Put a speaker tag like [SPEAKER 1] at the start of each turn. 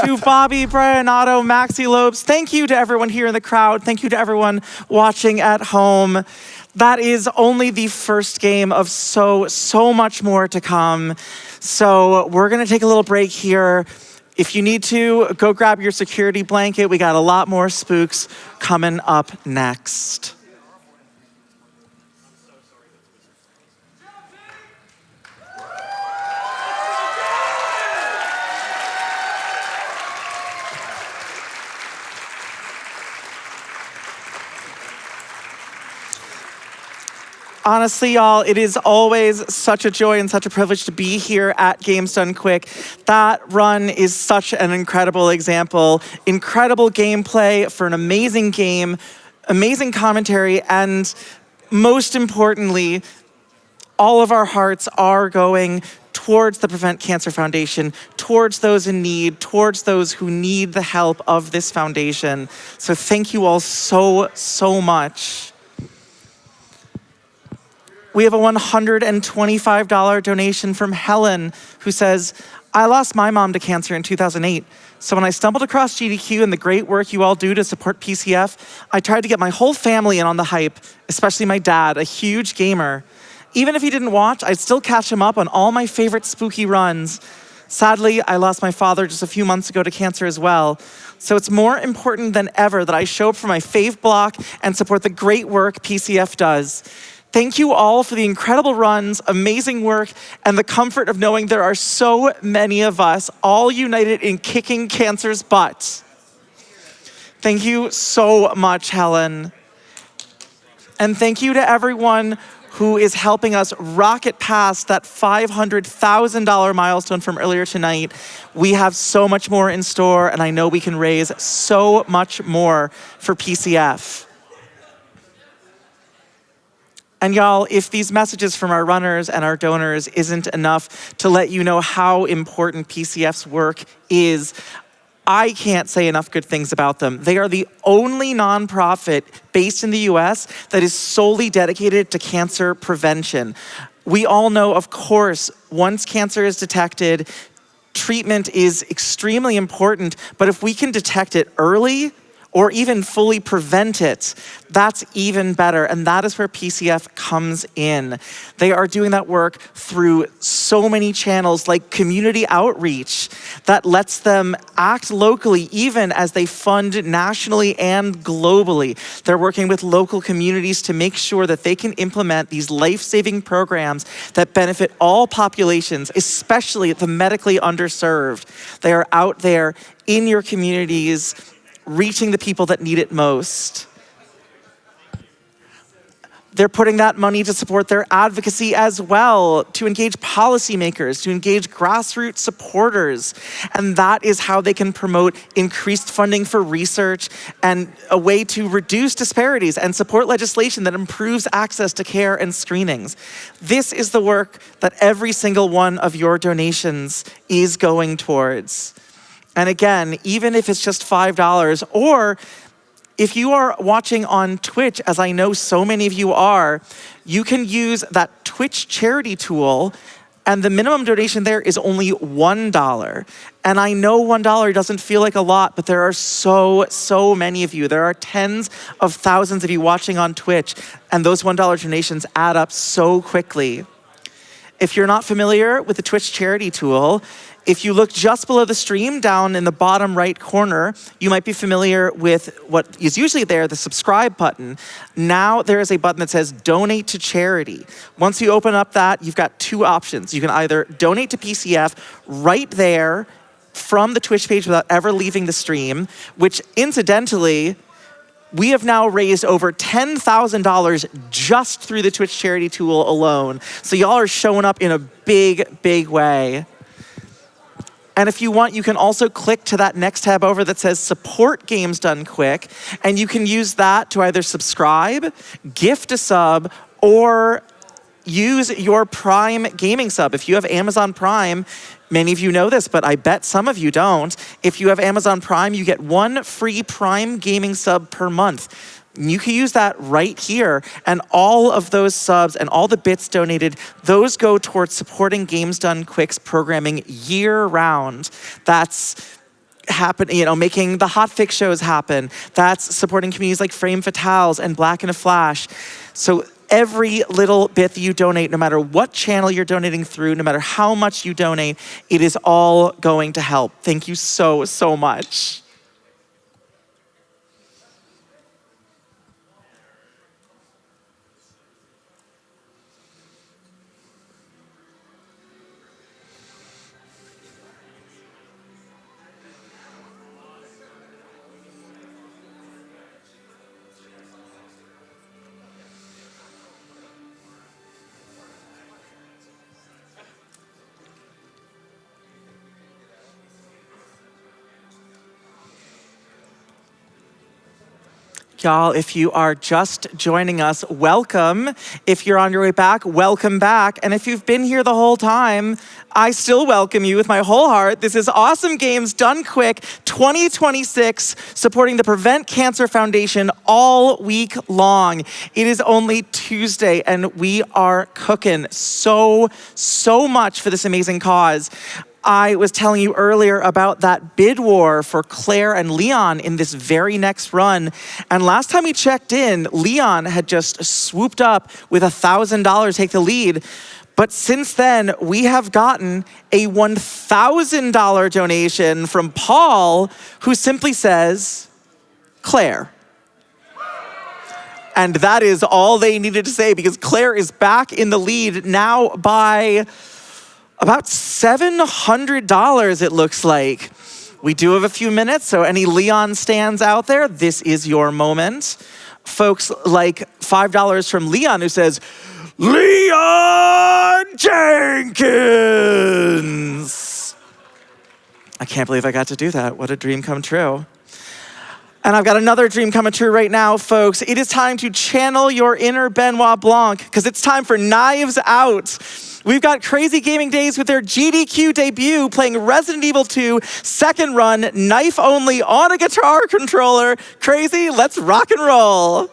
[SPEAKER 1] to Bobby Brianato, Maxi Lopes. Thank you to everyone here in the crowd. Thank you to everyone watching at home. That is only the first game of so much more to come. So we're gonna take a little break here. If you need to, go grab your security blanket. We got a lot more spooks coming up next. Honestly, y'all, it is always such a joy and such a privilege to be here at Games Done Quick. That run is such an incredible example. Incredible gameplay for an amazing game, amazing commentary, and most importantly, all of our hearts are going towards the Prevent Cancer Foundation, towards those in need, towards those who need the help of this foundation. So thank you all so much. We have a $125 donation from Helen, who says, I lost my mom to cancer in 2008. So when I stumbled across GDQ and the great work you all do to support PCF, I tried to get my whole family in on the hype, especially my dad, a huge gamer. Even if he didn't watch, I'd still catch him up on all my favorite spooky runs. Sadly, I lost my father just a few months ago to cancer as well. So it's more important than ever that I show up for my fave block and support the great work PCF does. Thank you all for the incredible runs, amazing work, and the comfort of knowing there are so many of us all united in kicking cancer's butt. Thank you so much, Helen. And thank you to everyone who is helping us rocket past that $500,000 milestone from earlier tonight. We have so much more in store, and I know we can raise so much more for PCF. And y'all, if these messages from our runners and our donors isn't enough to let you know how important PCF's work is, I can't say enough good things about them. They are the only nonprofit based in the US that is solely dedicated to cancer prevention. We all know, of course, once cancer is detected, treatment is extremely important, but if we can detect it early, or even fully prevent it, that's even better. And that is where PCF comes in. They are doing that work through so many channels like community outreach that lets them act locally even as they fund nationally and globally. They're working with local communities to make sure that they can implement these life-saving programs that benefit all populations, especially the medically underserved. They are out there in your communities, reaching the people that need it most. They're putting that money to support their advocacy as well, to engage policymakers, to engage grassroots supporters. And that is how they can promote increased funding for research and a way to reduce disparities and support legislation that improves access to care and screenings. This is the work that every single one of your donations is going towards. And again, even if it's just $5, or if you are watching on Twitch, as I know so many of you are, you can use that Twitch charity tool, and the minimum donation there is only $1. And I know $1 doesn't feel like a lot, but there are so many of you. There are tens of thousands of you watching on Twitch, and those $1 donations add up so quickly. If you're not familiar with the Twitch charity tool, if you look just below the stream down in the bottom right corner, you might be familiar with what is usually there, the subscribe button. Now there is a button that says donate to charity. Once you open up that, you've got two options. You can either donate to PCF right there from the Twitch page without ever leaving the stream, which incidentally, we have now raised over $10,000 just through the Twitch charity tool alone. So y'all are showing up in a big way. And if you want, you can also click to that next tab over that says Support Games Done Quick, and you can use that to either subscribe, gift a sub, or use your Prime gaming sub. If you have Amazon Prime, many of you know this, but I bet some of you don't. If you have Amazon Prime, you get one free Prime gaming sub per month. You can use that right here, and all of those subs and all the bits donated, those go towards supporting Games Done Quick's programming year round. That's making the hotfix shows happen. That's supporting communities like Frame Fatales and Black in a Flash. So every little bit that you donate, no matter what channel you're donating through, no matter how much you donate, it is all going to help. Thank you so, so much. Y'all, if you are just joining us, welcome. If you're on your way back, welcome back. And if you've been here the whole time, I still welcome you with my whole heart. This is Awesome Games Done Quick 2026, supporting the Prevent Cancer Foundation all week long. It is only Tuesday, and we are cooking so much for this amazing cause. I was telling you earlier about that bid war for Claire and Leon in this very next run. And last time we checked in, Leon had just swooped up with $1,000 take the lead. But since then, we have gotten a $1,000 donation from Paul, who simply says, Claire. And that is all they needed to say, because Claire is back in the lead now by about $700, it looks like. We do have a few minutes, so any Leon stands out there, this is your moment. Folks like $5 from Leon, who says, Leon Jenkins! I can't believe I got to do that. What a dream come true. And I've got another dream coming true right now, folks. It is time to channel your inner Benoit Blanc, because it's time for Knives Out. We've got Crazy Gaming Days with their GDQ debut, playing Resident Evil 2 second run, knife only on a guitar controller. Crazy, let's rock and roll.